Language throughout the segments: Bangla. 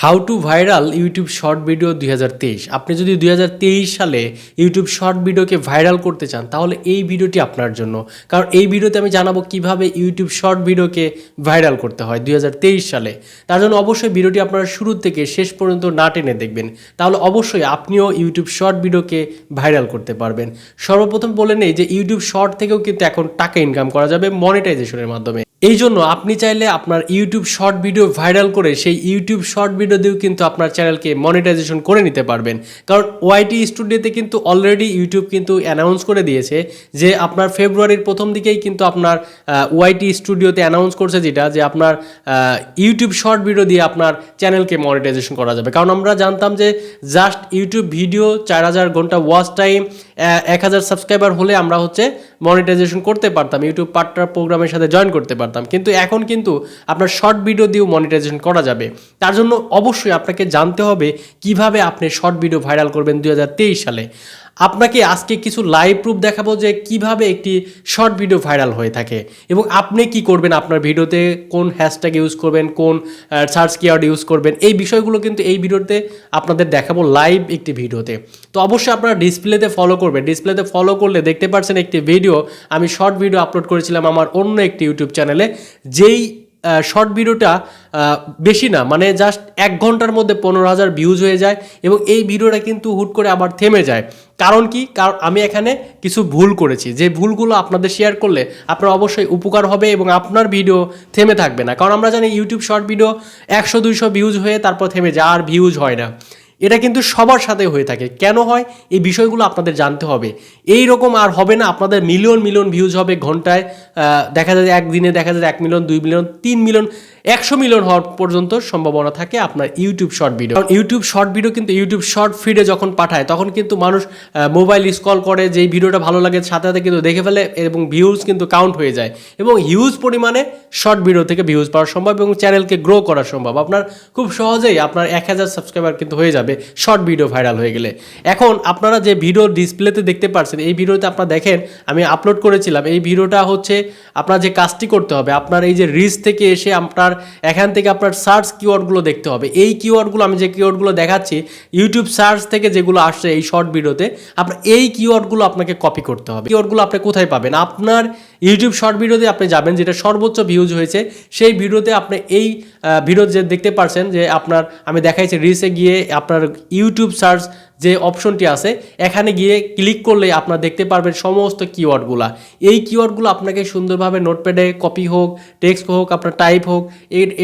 How to viral YouTube short video 2023। আপনি যদি 2023 সালে ইউটিউব শর্ট ভিডিওকে ভাইরাল করতে চান তাহলে এই ভিডিওটি আপনার জন্য। কারণ এই ভিডিওতে আমি জানাবো কিভাবে ইউটিউব শর্ট ভিডিওকে ভাইরাল করতে হয় 2023 সালে। তার জন্য অবশ্যই ভিডিওটি আপনারা শুরু থেকে শেষ পর্যন্ত না টেনে দেখবেন, তাহলে অবশ্যই আপনিও ইউটিউব শর্ট ভিডিওকে ভাইরাল করতে পারবেন। সর্বপ্রথম বলে নেই যে ইউটিউব শর্ট থেকেও কিন্তু এখন টাকা ইনকাম করা যাবে মনিটাইজেশনের মাধ্যমে। এই জন্য আপনি চাইলে আপনার ইউটিউব শর্ট ভিডিও ভাইরাল করে সেই ইউটিউব শর্ট ভিডিও দিয়েও কিন্তু আপনার চ্যানেলকে মনিটাইজেশন করে নিতে পারবেন। কারণ ওয়াইটি স্টুডিওতে কিন্তু অলরেডি ইউটিউব কিন্তু অ্যানাউন্স করে দিয়েছে যে আপনার ফেব্রুয়ারির প্রথম দিকেই কিন্তু আপনার ওয়াইটি স্টুডিওতে অ্যানাউন্স করছে যেটা যে আপনার ইউটিউব শর্ট ভিডিও দিয়ে আপনার চ্যানেলকে মনিটাইজেশন করা যাবে। কারণ আমরা জানতাম যে জাস্ট ইউটিউব ভিডিও 4000 ঘন্টা ওয়াচ টাইম 1000 সাবস্ক্রাইবার হলে আমরা মনিটাইজেশন করতে পারতাম, ইউটিউব পার্টনার প্রোগ্রামের সাথে জয়েন করতে পারতাম। কিন্তু এখন কিন্তু আপনার শর্ট ভিডিও দিয়েও মনিটাইজেশন করা যাবে। তার জন্য অবশ্যই আপনাকে জানতে হবে কিভাবে আপনি শর্ট ভিডিও ভাইরাল করবেন 2023 সালে। আপনাকে আজকে কিছু লাইভ প্রুফ দেখাবো যে কিভাবে একটি শর্ট ভিডিও ভাইরাল হয়ে থাকে এবং আপনি কি করবেন, আপনার ভিডিওতে কোন হ্যাশট্যাগ ইউজ করবেন, কোন সার্চ কিওয়ার্ড ইউজ করবেন, এই বিষয়গুলো কিন্তু এই ভিডিওতে আপনাদের দেখাবো লাইভ একটি ভিডিওতে। তো অবশ্যই আপনারা ডিসপ্লেতে ফলো করবেন। ডিসপ্লেতে ফলো করলে দেখতে পাচ্ছেন একটি ভিডিও আমি শর্ট ভিডিও আপলোড করেছিলাম আমার অন্য একটি ইউটিউব চ্যানেলে। যেই শর্ট ভিডিওটা বেশি না, মানে জাস্ট 1 ঘন্টার মধ্যে 15,000 ভিউজ হয়ে যায় এবং এই ভিডিওটা কিন্তু হুট করে আবার থেমে যায়। কারণ কি? কারণ আমি এখানে কিছু ভুল করেছি, যে ভুলগুলো আপনাদের শেয়ার করলে আপনার অবশ্যই উপকার হবে এবং আপনার ভিডিও থেমে থাকবে না। কারণ আমরা জানি ইউটিউব শর্ট ভিডিও 100-200 ভিউজ হয়ে তারপর থেমে যায়, আর ভিউজ হয় না। এটা কিন্তু সবার সাথে হয়ে থাকে। কেন হয় এই বিষয়গুলো আপনাদের জানতে হবে। এই রকম আর হবে না, আপনাদের মিলিয়ন মিলিয়ন ভিউজ হবে ঘন্টায়। দেখা যায় একদিনে দেখা যায় 1 মিলিয়ন, 2 মিলিয়ন, 3 মিলিয়ন, 100 মিলিয়ন হওয়ার পর্যন্ত সম্ভাবনা থাকে আপনার ইউটিউব শর্ট ভিডিও। কারণ ইউটিউব শর্ট ভিডিও কিন্তু ইউটিউব শর্ট ফিডে যখন পাঠায় তখন কিন্তু মানুষ মোবাইল স্ক্রল করে, যেই ভিডিওটা ভালো লাগে সাথে সাথে কিন্তু দেখে ফেলে এবং ভিউজ কিন্তু কাউন্ট হয়ে যায় এবং হিউজ পরিমাণে শর্ট ভিডিও থেকে ভিউজ পাওয়া সম্ভব এবং চ্যানেলকে গ্রো করা সম্ভব। আপনার খুব সহজেই আপনার 1000 সাবস্ক্রাইবার কিন্তু হয়ে যাবে শর্ট ভিডিও ভাইরাল হয়ে গেলে। এখন আপনারা যে ভিডিও ডিসপ্লেতে দেখতে পাচ্ছেন, এই ভিডিওতে আপনারা দেখেন আমি আপলোড করেছিলাম। এই ভিডিওটা আপনার যে কাজটি করতে হবে, আপনার এই যে রিচ থেকে এসে আপনার এখান থেকে আপনার সার্চ কিওয়ার্ডগুলো দেখতে হবে। এই কিওয়ার্ডগুলো আমি যে কিওয়ার্ডগুলো দেখাচ্ছি ইউটিউব সার্চ থেকে যেগুলো আসছে এই শর্ট ভিডিওতে, আপনার এই কিওয়ার্ডগুলো আপনাকে কপি করতে হবে। কিওয়ার্ডগুলো আপনি কোথায় পাবেন? আপনার ইউটিউব শর্ট ভিডিওতে আপনি যাবেন, যেটা সর্বোচ্চ ভিউজ হয়েছে সেই ভিডিওতে আপনি এই ভিডিও যে দেখতে পাচ্ছেন যে আপনার আমি দেখাইছি রিচে গিয়ে আপনার ইউটিউব সার্চ যে অপশনটি আছে এখানে গিয়ে ক্লিক করলে আপনারা দেখতে পারবেন সমস্ত কিওয়ার্ডগুলো। এই কিওয়ার্ডগুলো আপনাকে সুন্দরভাবে নোটপ্যাডে কপি হোক, টেক্সট হোক, আপনার টাইপ হোক,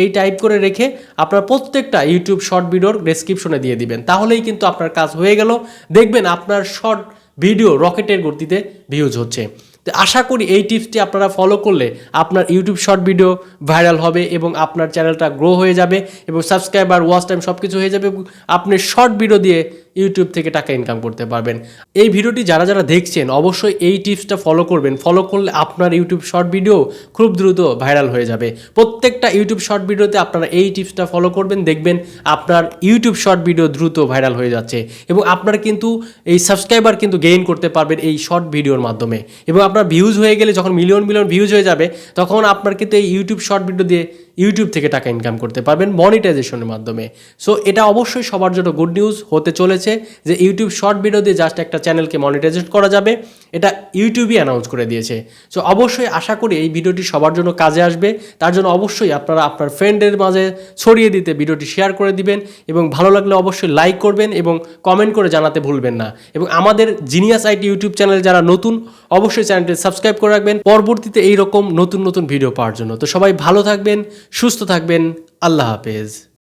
এই টাইপ করে রেখে আপনার প্রত্যেকটা ইউটিউব শর্ট ভিডিওর ডেসক্রিপশনে দিয়ে দিবেন। তাহলেই কিন্তু আপনার কাজ হয়ে গেল। দেখবেন আপনার শর্ট ভিডিও রকেটের গতিতে ভিউজ হচ্ছে। তো আশা করি এই টিপসটি আপনারা ফলো করলে আপনার ইউটিউব শর্ট ভিডিও ভাইরাল হবে এবং আপনার চ্যানেলটা গ্রো হয়ে যাবে এবং সাবস্ক্রাইবার, ওয়াচ টাইম সব কিছু হয়ে যাবে এবং আপনি শর্ট ভিডিও দিয়ে ইউটিউব থেকে টাকা ইনকাম করতে পারবেন। এই ভিডিওটি যারা যারা দেখছেন অবশ্যই এই টিপসটা ফলো করবেন। ফলো করলে আপনার ইউটিউব শর্ট ভিডিও খুব দ্রুত ভাইরাল হয়ে যাবে। প্রত্যেকটা ইউটিউব শর্ট ভিডিওতে আপনারা এই টিপসটা ফলো করবেন, দেখবেন আপনার ইউটিউব শর্ট ভিডিও দ্রুত ভাইরাল হয়ে যাচ্ছে এবং আপনারা কিন্তু এই সাবস্ক্রাইবার কিন্তু গেইন করতে পারবেন এই শর্ট ভিডিওর মাধ্যমে। এবং আপনার ভিউজ হয়ে গেলে যখন মিলিয়ন মিলিয়ন ভিউজ হয়ে যাবে তখন আপনার কিন্তু এই ইউটিউব শর্ট ভিডিও দিয়ে ইউটিউব থেকে টাকা ইনকাম করতে পারবেন মনিটাইজেশনের মাধ্যমে। সো এটা অবশ্যই সবার জন্য গুড নিউজ হতে চলেছে যে ইউটিউব শর্ট ভিডিও দিয়ে জাস্ট একটা চ্যানেলকে মনিটাইজেশন করা যাবে, এটা ইউটিউবই অ্যানাউন্স করে দিয়েছে। সো অবশ্যই আশা করি এই ভিডিওটি সবার জন্য কাজে আসবে। তার জন্য অবশ্যই আপনারা আপনার ফ্রেন্ডের মাঝে ছড়িয়ে দিতে ভিডিওটি শেয়ার করে দিবেন এবং ভালো লাগলে অবশ্যই লাইক করবেন এবং কমেন্ট করে জানাতে ভুলবেন না। এবং আমাদের জিনিয়াস আইটি ইউটিউব চ্যানেল যারা নতুন অবশ্যই চ্যানেলটি সাবস্ক্রাইব করে রাখবেন পরবর্তীতে এইরকম নতুন নতুন ভিডিও পাওয়ার জন্য। তো সবাই ভালো থাকবেন, সুস্থ থাকবেন। আল্লাহ হাফেজ।